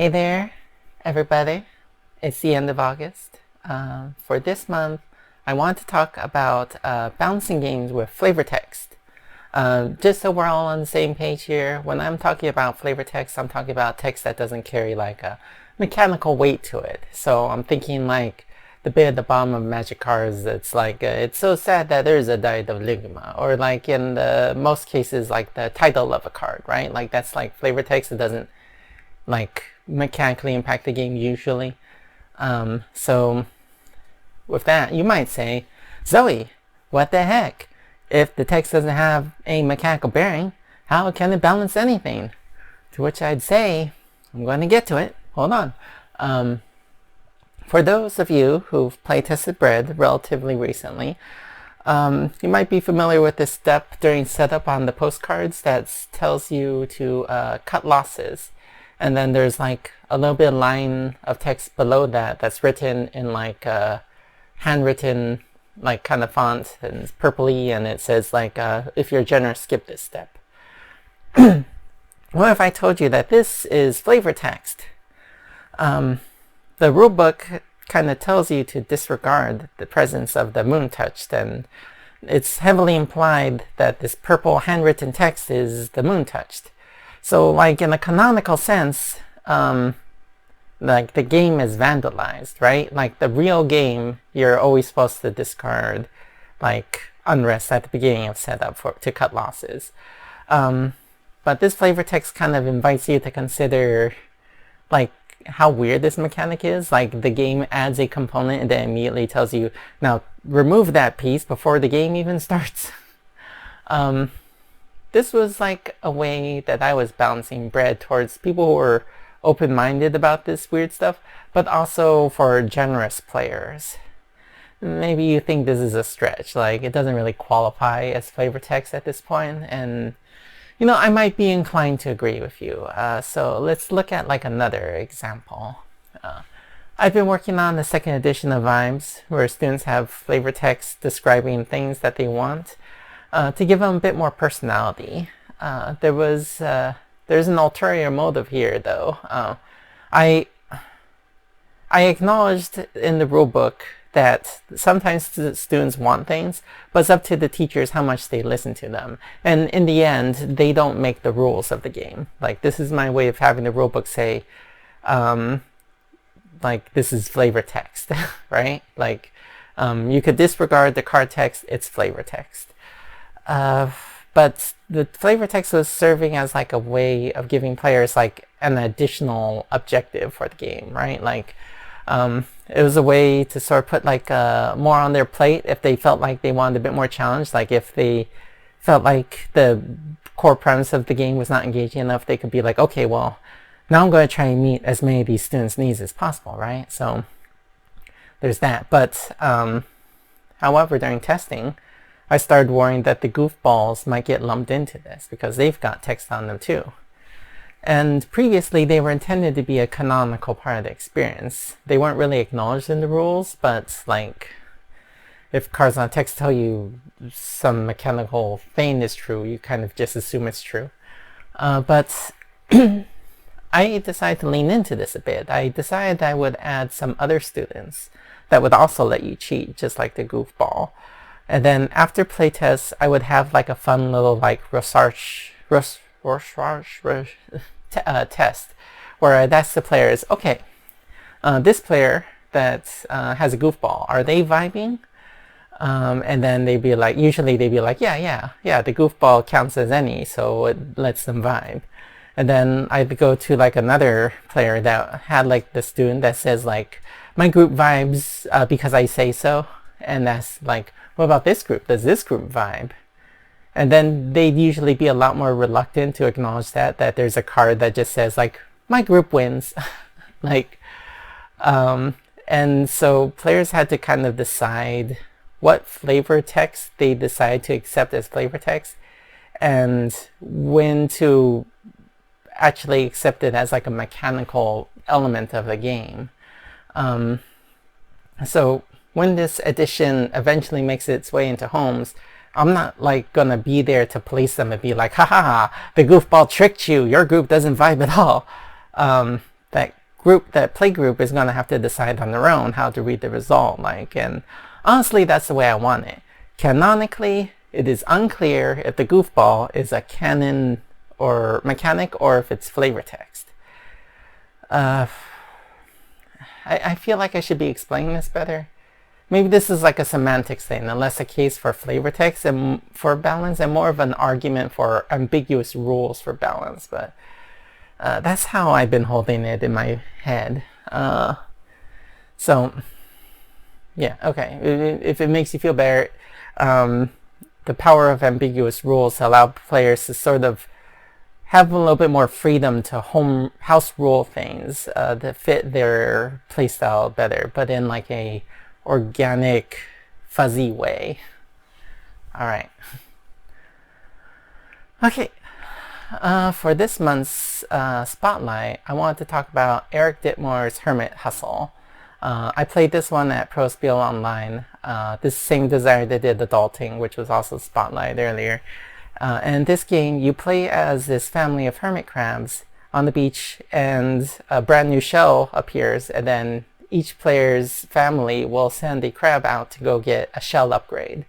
Hey there, everybody. It's the end of August. For this month, I want to talk about balancing games with flavor text. Just so we're all on the same page here, when I'm talking about flavor text, I'm talking about text that doesn't carry like a mechanical weight to it. So I'm thinking like the bit at the bottom of Magic Cards that's like, it's so sad that there's a Diet of Ligma. Or like in the most cases, like the title of a card, right? Like that's like flavor text. It doesn't like mechanically impact the game usually. So with that, you might say, Zoe, what the heck? If the text doesn't have a mechanical bearing, how can it balance anything? To which I'd say, I'm going to get to it. Hold on. For those of you who've playtested Bread relatively recently, you might be familiar with this step during setup on the postcards that tells you to cut losses. And then there's like a little bit of line of text below that that's written in like a handwritten like kind of font, and it's purpley, and it says like if you're generous, skip this step. What if I told you that this is flavor text? The rulebook kind of tells you to disregard the presence of the moon touched, and it's heavily implied that this purple handwritten text is the moon touched. So like in a canonical sense, like the game is vandalized, right? Like the real game, you're always supposed to discard like unrest at the beginning of setup to cut losses. But this flavor text kind of invites you to consider like how weird this mechanic is. Like the game adds a component and then immediately tells you, now remove that piece before the game even starts. This was like a way that I was balancing Bread towards people who were open-minded about this weird stuff, but also for generous players. Maybe you think this is a stretch, like it doesn't really qualify as flavor text at this point, and you know, I might be inclined to agree with you. So let's look at like another example. I've been working on the second edition of Vibes, where students have flavor text describing things that they want. To give them a bit more personality. There's an ulterior motive here, though. I acknowledged in the rulebook that sometimes the students want things, but it's up to the teachers how much they listen to them. And in the end, they don't make the rules of the game. Like, this is my way of having the rulebook say, like, this is flavor text, right? Like, you could disregard the card text, it's flavor text. But the flavor text was serving as like a way of giving players like an additional objective for the game, right? Like, it was a way to sort of put like more on their plate if they felt like they wanted a bit more challenge. Like if they felt like the core premise of the game was not engaging enough, they could be like, okay, well, now I'm going to try and meet as many of these students' needs as possible, right? So there's that. But however, during testing, I started worrying that the goofballs might get lumped into this because they've got text on them too. And previously they were intended to be a canonical part of the experience. They weren't really acknowledged in the rules, but like if cards on text tell you some mechanical thing is true, you kind of just assume it's true. But I decided to lean into this a bit. I decided I would add some other students that would also let you cheat, just like the goofball. And then after playtests, I would have like a fun little like test where I'd ask the players, okay, this player that has a goofball, are they vibing? And then they'd be like, usually they'd be like, yeah, the goofball counts as any, so it lets them vibe. And then I'd go to like another player that had like the student that says like, my group vibes because I say so. And that's like, what about this group? Does this group vibe? And then they'd usually be a lot more reluctant to acknowledge that there's a card that just says like, my group wins. Like, and so players had to kind of decide what flavor text they decide to accept as flavor text and when to actually accept it as like a mechanical element of the game. So when this edition eventually makes its way into homes, I'm not like gonna be there to police them and be like, ha ha ha, the goofball tricked you, your group doesn't vibe at all. that play group is going to have to decide on their own how to read the result. And honestly, that's the way I want it. Canonically, it is unclear if the goofball is a canon or mechanic or if it's flavor text. I feel like I should be explaining this better. Maybe this is like a semantics thing, and less a case for flavor text and for balance, and more of an argument for ambiguous rules for balance. But that's how I've been holding it in my head. So, yeah, okay. If it makes you feel better, the power of ambiguous rules allow players to sort of have a little bit more freedom to house rule things that fit their playstyle better, but in like a organic, fuzzy way. All right. Okay. For this month's spotlight, I wanted to talk about Eric Dittmore's Hermit Hustle. I played this one at Pro Spiel Online. This same designer that did Adulting, which was also spotlight earlier. And this game, you play as this family of hermit crabs on the beach, and a brand new shell appears, and then each player's family will send a crab out to go get a shell upgrade.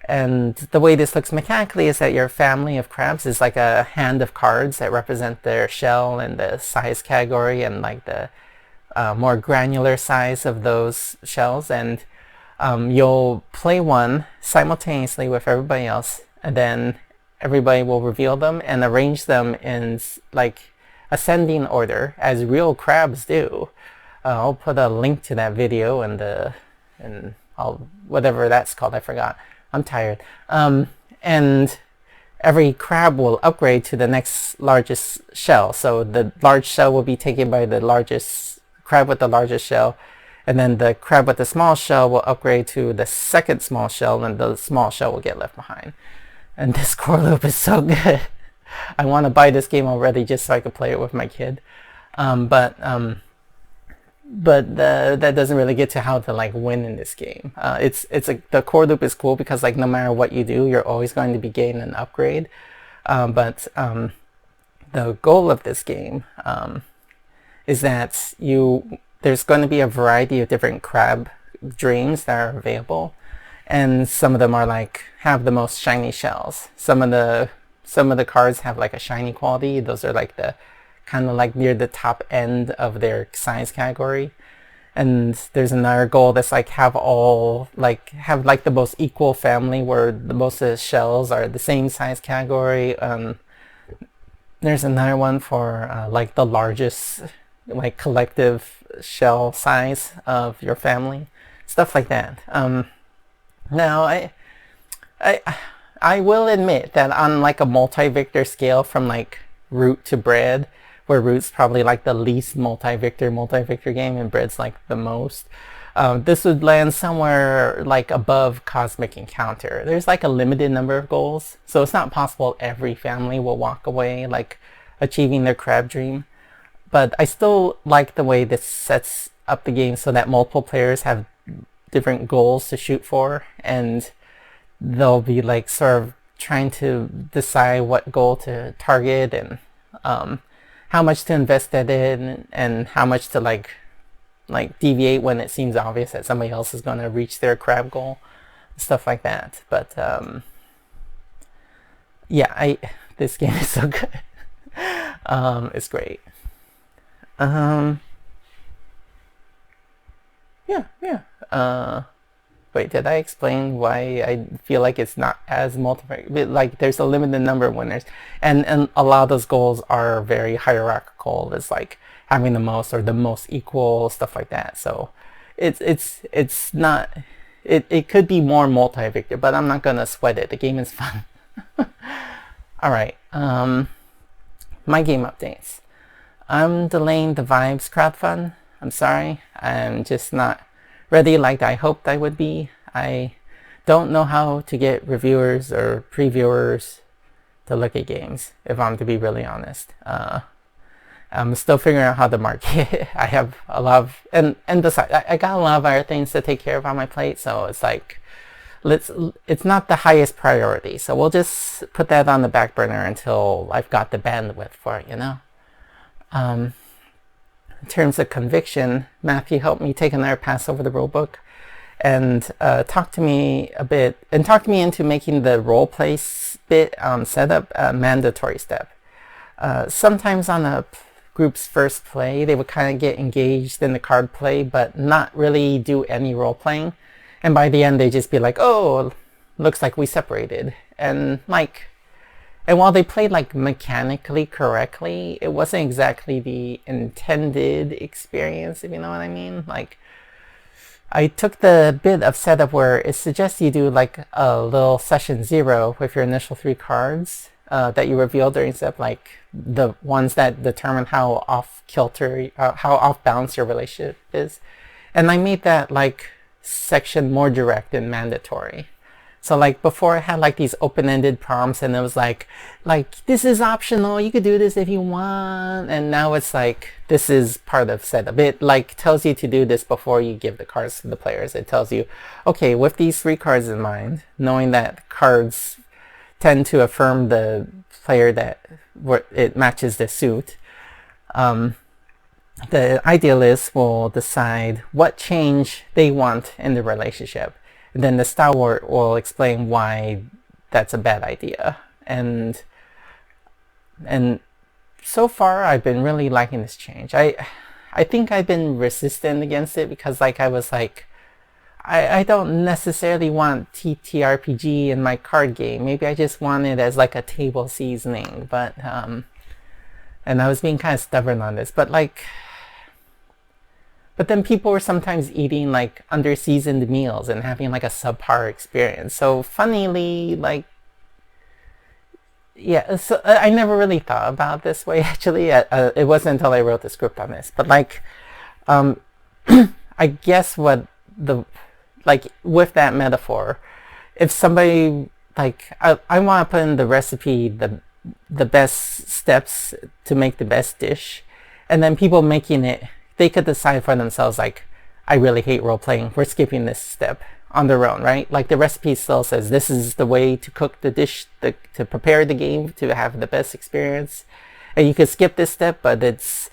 And the way this looks mechanically is that your family of crabs is like a hand of cards that represent their shell and the size category and like the more granular size of those shells. And you'll play one simultaneously with everybody else, and then everybody will reveal them and arrange them in like ascending order as real crabs do. I'll put a link to that video and whatever that's called, I forgot. I'm tired. And every crab will upgrade to the next largest shell. So the large shell will be taken by the largest crab with the largest shell, and then the crab with the small shell will upgrade to the second small shell, and the small shell will get left behind. And this core loop is so good. I want to buy this game already just so I could play it with my kid. But that doesn't really get to how to like win in this game. The core loop is cool because like no matter what you do, you're always going to be gaining an upgrade. But the goal of this game is that there's going to be a variety of different crab dreams that are available, and some of them are like have the most shiny shells. Some of the cards have like a shiny quality. Those are like the kind of like near the top end of their size category. And there's another goal that's like have the most equal family where most of the shells are the same size category. There's another one for like the largest like collective shell size of your family, stuff like that. Now I will admit that on like a multi-victor scale from like root to bread, where root's probably like the least multi-victor game and bread's like the most, this would land somewhere like above Cosmic Encounter. There's like a limited number of goals, so it's not possible every family will walk away like achieving their crab dream. But I still like the way this sets up the game so that multiple players have different goals to shoot for, and they'll be like sort of trying to decide what goal to target and how much to invest in it, and how much to like deviate when it seems obvious that somebody else is going to reach their crab goal, stuff like that. But yeah, this game is so good. It's great. Yeah. Wait, did I explain why I feel like it's not as like there's a limited number of winners, and a lot of those goals are very hierarchical. It's like having the most or the most equal, stuff like that. So it's not, it could be more multi-victor, but I'm not gonna sweat it. The game is fun. All right, my game updates. I'm delaying the Vibes crowdfund. I'm sorry, I'm just not ready like I hoped I would be. I don't know how to get reviewers or previewers to look at games, if I'm to be really honest. I'm still figuring out how to market. I have a lot of, and besides, I got a lot of other things to take care of on my plate, so it's like, it's not the highest priority. So we'll just put that on the back burner until I've got the bandwidth for it, you know? in terms of conviction, Matthew helped me take another pass over the rule book and talked to me into making the role play bit setup a mandatory step. Sometimes on a group's first play, they would kind of get engaged in the card play, but not really do any role playing. And by the end, they just be like, "Oh, looks like we separated." And while they played like mechanically correctly, it wasn't exactly the intended experience, if you know what I mean. Like, I took the bit of setup where it suggests you do like a little session 0 with your initial 3 cards that you reveal during step, like the ones that determine how off kilter, how off balance your relationship is. And I made that like section more direct and mandatory. So like before, I had like these open-ended prompts, and it was like this is optional, you could do this if you want. And now it's like, this is part of setup. It like tells you to do this before you give the cards to the players. It tells you, okay, with these 3 cards in mind, knowing that cards tend to affirm the player that it matches the suit, the idealist will decide what change they want in the relationship. And then the stalwart will explain why that's a bad idea. And so far, I've been really liking this change. I think I've been resistant against it because like I was like, I don't necessarily want TTRPG in my card game. Maybe I just want it as like a table seasoning. But and I was being kind of stubborn on this. But then people were sometimes eating like under-seasoned meals and having like a subpar experience. So funnily, like, yeah, so I never really thought about it this way, actually. It wasn't until I wrote the script on this. But like, I guess with that metaphor, if somebody, like, I want to put in the recipe the best steps to make the best dish, and then people making it, they could decide for themselves, like, I really hate role-playing, we're skipping this step on their own, right? Like the recipe still says this is the way to cook the dish, to prepare the game, to have the best experience. And you could skip this step, but it's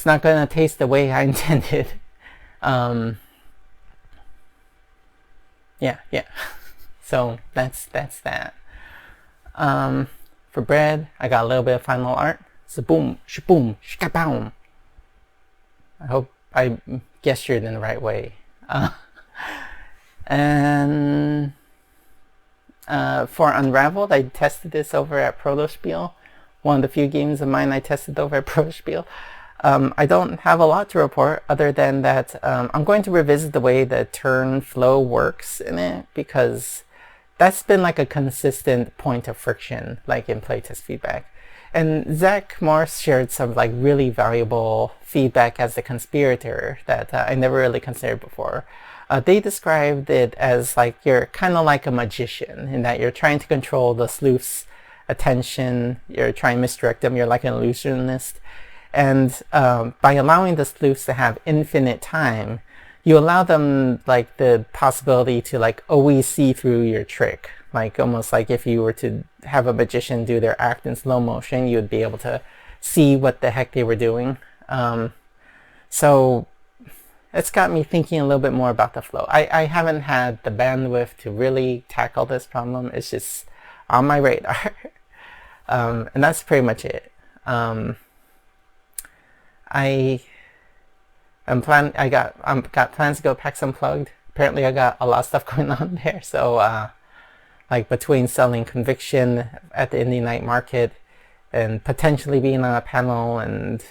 not going to taste the way I intended. Yeah. So that's that. For bread, I got a little bit of final art. Shaboom, shaboom, shkaboom. I hope I gestured in the right way. And for Unraveled, I tested this over at Protospiel. One of the few games of mine I tested over at Protospiel. I don't have a lot to report other than that I'm going to revisit the way the turn flow works in it, because that's been like a consistent point of friction, like in playtest feedback. And Zach Morse shared some like really valuable feedback as a conspirator that I never really considered before. They described it as like you're kind of like a magician in that you're trying to control the sleuth's attention, you're trying to misdirect them, you're like an illusionist. And by allowing the sleuths to have infinite time, you allow them like the possibility to like always see through your trick. Like almost like if you were to have a magician do their act in slow motion, you would be able to see what the heck they were doing. So it's got me thinking a little bit more about the flow. I haven't had the bandwidth to really tackle this problem. It's just on my radar. And that's pretty much it. I got plans to go PAX Unplugged. Apparently I got a lot of stuff going on there. So like between selling Conviction at the Indie Night Market and potentially being on a panel and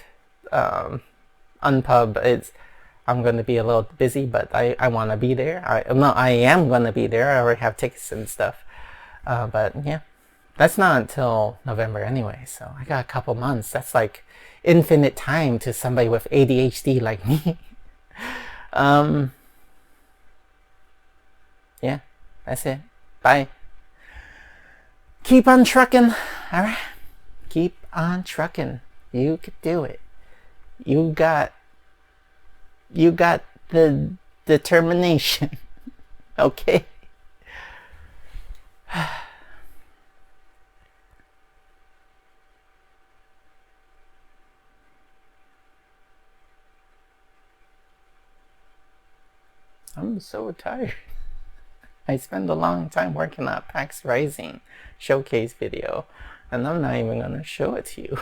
Unpub, I'm going to be a little busy, but I want to be there. I am going to be there. I already have tickets and stuff. But yeah, that's not until November anyway, so I got a couple months. That's like infinite time to somebody with ADHD like me. Yeah, that's it. Bye. Keep on trucking. All right. Keep on trucking. You could do it. You got the determination. Okay. I'm so tired. I spent a long time working on PAX Rising showcase video, and I'm not even gonna show it to you.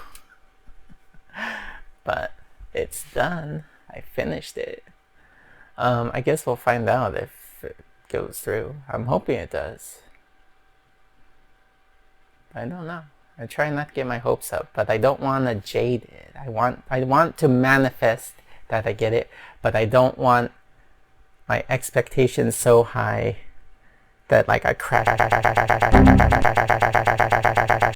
But it's done. I finished it. I guess we'll find out if it goes through. I'm hoping it does. I don't know. I try not to get my hopes up, but I don't want to jade it. I want to manifest that I get it, but I don't want my expectations so high that like I crash